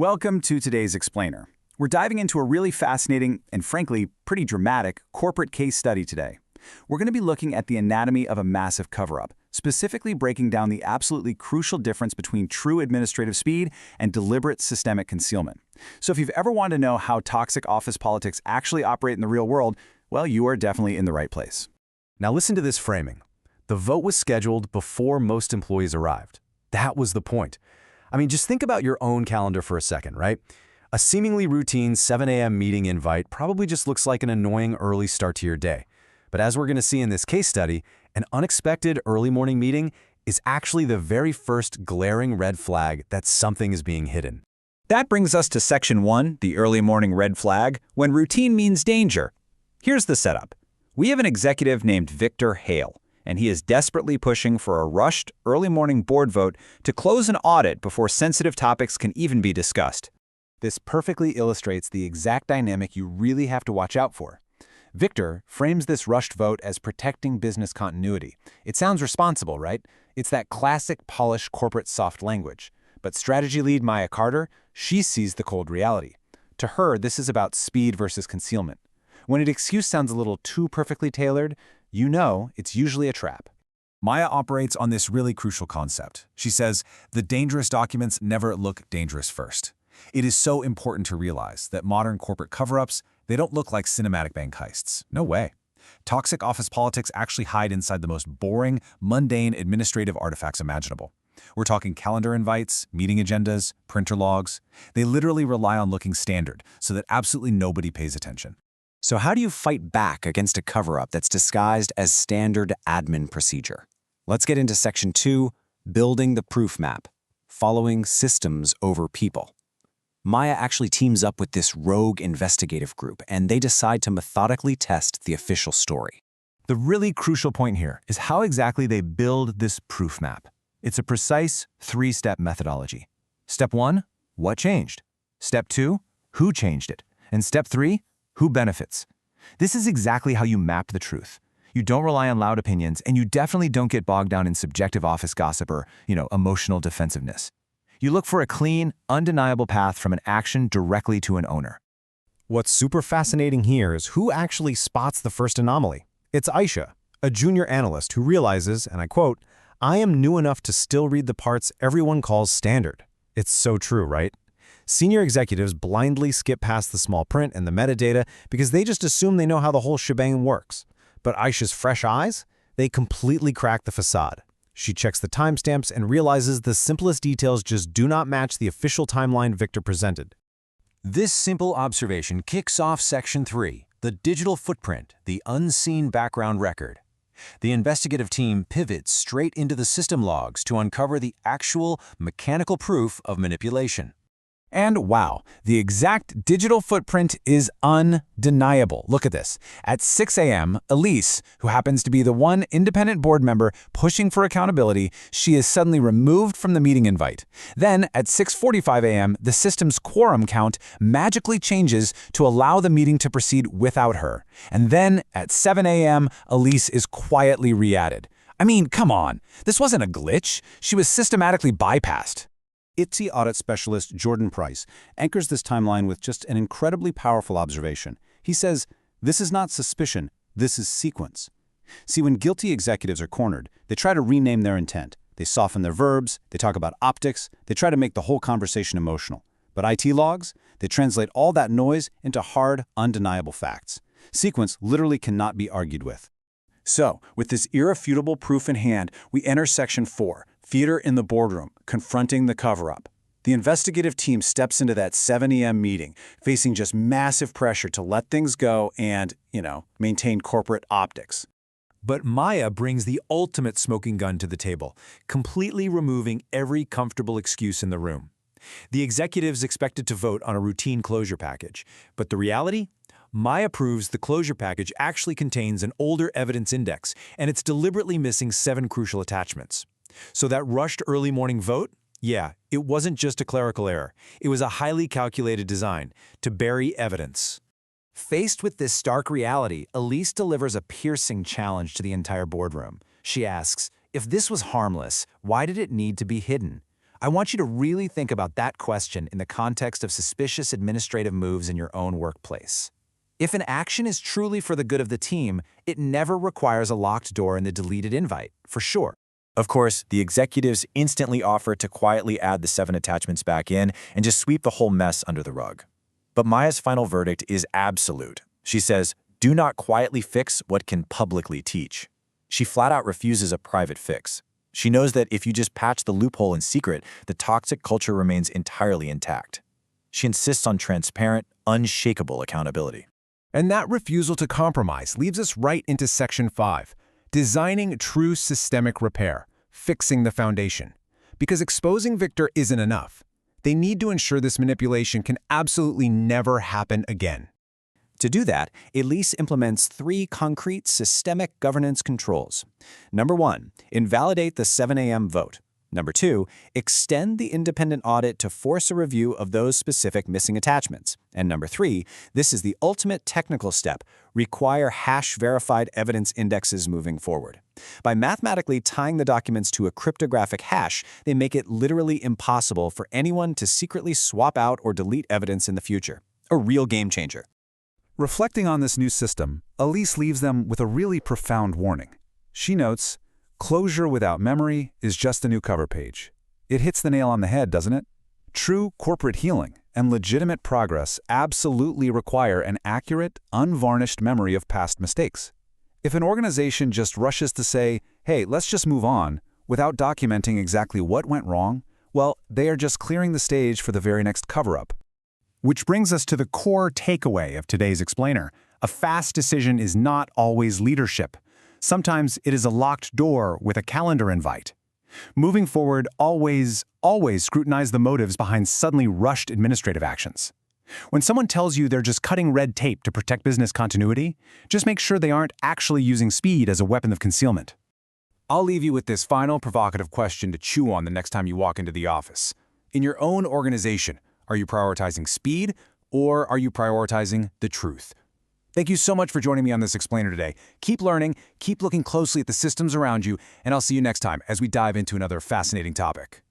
Welcome to today's Explainer. We're diving into a really fascinating and frankly pretty dramatic corporate case study today. We're going to be looking at the anatomy of a massive cover-up, specifically breaking down the absolutely crucial difference between true administrative speed and deliberate systemic concealment. So if you've ever wanted to know how toxic office politics actually operate in the real world, well, you are definitely in the right place. Now listen to this framing. The vote was scheduled before most employees arrived. That was the point. I mean, just think about your own calendar for a second, right? A seemingly routine 7 a.m. meeting invite probably just looks like an annoying early start to your day. But as we're going to see in this case study, an unexpected early morning meeting is actually the very first glaring red flag that something is being hidden. That brings us to Section 1, the early morning red flag, when routine means danger. Here's the setup. We have an executive named Victor Hale, and he is desperately pushing for a rushed, early morning board vote to close an audit before sensitive topics can even be discussed. This perfectly illustrates the exact dynamic you really have to watch out for. Victor frames this rushed vote as protecting business continuity. It sounds responsible, right? It's that classic polished corporate soft language. But strategy lead Maya Carter, she sees the cold reality. To her, this is about speed versus concealment. When an excuse sounds a little too perfectly tailored, you know it's usually a trap. Maya operates on this really crucial concept. She says, the dangerous documents never look dangerous first. It is so important to realize that modern corporate cover-ups, they don't look like cinematic bank heists. No way. Toxic office politics actually hide inside the most boring, mundane administrative artifacts imaginable. We're talking calendar invites, meeting agendas, printer logs. They literally rely on looking standard so that absolutely nobody pays attention. So how do you fight back against a cover-up that's disguised as standard admin procedure? Let's get into Section 2, Building the Proof Map, Following Systems over People. Maya actually teams up with this rogue investigative group, and they decide to methodically test the official story. The really crucial point here is how exactly they build this proof map. It's a precise three-step methodology. Step 1, what changed? Step 2, who changed it? And step 3, who benefits? This is exactly how you map the truth. You don't rely on loud opinions, and you definitely don't get bogged down in subjective office gossip or, emotional defensiveness. You look for a clean, undeniable path from an action directly to an owner. What's super fascinating here is who actually spots the first anomaly. It's Aisha, a junior analyst who realizes, and I quote, "I am new enough to still read the parts everyone calls standard." It's so true, right? Senior executives blindly skip past the small print and the metadata because they just assume they know how the whole shebang works. But Aisha's fresh eyes, they completely crack the facade. She checks the timestamps and realizes the simplest details just do not match the official timeline Victor presented. This simple observation kicks off Section 3, the digital footprint, the unseen background record. The investigative team pivots straight into the system logs to uncover the actual mechanical proof of manipulation. And wow, the exact digital footprint is undeniable. Look at this. At 6 a.m., Elise, who happens to be the one independent board member pushing for accountability, she is suddenly removed from the meeting invite. Then, at 6:45 a.m., the system's quorum count magically changes to allow the meeting to proceed without her. And then, at 7 a.m., Elise is quietly re-added. I mean, come on. This wasn't a glitch. She was systematically bypassed. ITSE audit specialist Jordan Price anchors this timeline with just an incredibly powerful observation. He says, "This is not suspicion, this is sequence." See, when guilty executives are cornered, they try to rename their intent. They soften their verbs, they talk about optics, they try to make the whole conversation emotional. But IT logs, they translate all that noise into hard, undeniable facts. Sequence literally cannot be argued with. So, with this irrefutable proof in hand, we enter Section 4, Theater in the Boardroom, Confronting the Cover-Up. The investigative team steps into that 7 a.m. meeting, facing just massive pressure to let things go and, maintain corporate optics. But Maya brings the ultimate smoking gun to the table, completely removing every comfortable excuse in the room. The executives expected to vote on a routine closure package, but the reality? Maya proves the closure package actually contains an older evidence index, and it's deliberately missing 7 crucial attachments. So that rushed early morning vote? Yeah, it wasn't just a clerical error. It was a highly calculated design to bury evidence. Faced with this stark reality, Elise delivers a piercing challenge to the entire boardroom. She asks, if this was harmless, why did it need to be hidden? I want you to really think about that question in the context of suspicious administrative moves in your own workplace. If an action is truly for the good of the team, it never requires a locked door in the deleted invite, for sure. Of course, the executives instantly offer to quietly add the 7 attachments back in and just sweep the whole mess under the rug. But Maya's final verdict is absolute. She says, do not quietly fix what can publicly teach. She flat out refuses a private fix. She knows that if you just patch the loophole in secret, the toxic culture remains entirely intact. She insists on transparent, unshakable accountability. And that refusal to compromise leads us right into Section 5, designing true systemic repair, fixing the foundation. Because exposing Victor isn't enough. They need to ensure this manipulation can absolutely never happen again. To do that, Elise implements 3 concrete systemic governance controls. Number 1, invalidate the 7 a.m. vote. Number 2, extend the independent audit to force a review of those specific missing attachments. And number 3, this is the ultimate technical step, require hash-verified evidence indexes moving forward. By mathematically tying the documents to a cryptographic hash, they make it literally impossible for anyone to secretly swap out or delete evidence in the future. A real game changer. Reflecting on this new system, Elise leaves them with a really profound warning. She notes, closure without memory is just a new cover page. It hits the nail on the head, doesn't it? True corporate healing and legitimate progress absolutely require an accurate, unvarnished memory of past mistakes. If an organization just rushes to say, hey, let's just move on, without documenting exactly what went wrong, well, they are just clearing the stage for the very next cover-up. Which brings us to the core takeaway of today's explainer. A fast decision is not always leadership. Sometimes it is a locked door with a calendar invite. Moving forward, always scrutinize the motives behind suddenly rushed administrative actions. When someone tells you they're just cutting red tape to protect business continuity, just make sure they aren't actually using speed as a weapon of concealment. I'll leave you with this final provocative question to chew on the next time you walk into the office. In your own organization, are you prioritizing speed, or are you prioritizing the truth? Thank you so much for joining me on this explainer today. Keep learning, keep looking closely at the systems around you, and I'll see you next time as we dive into another fascinating topic.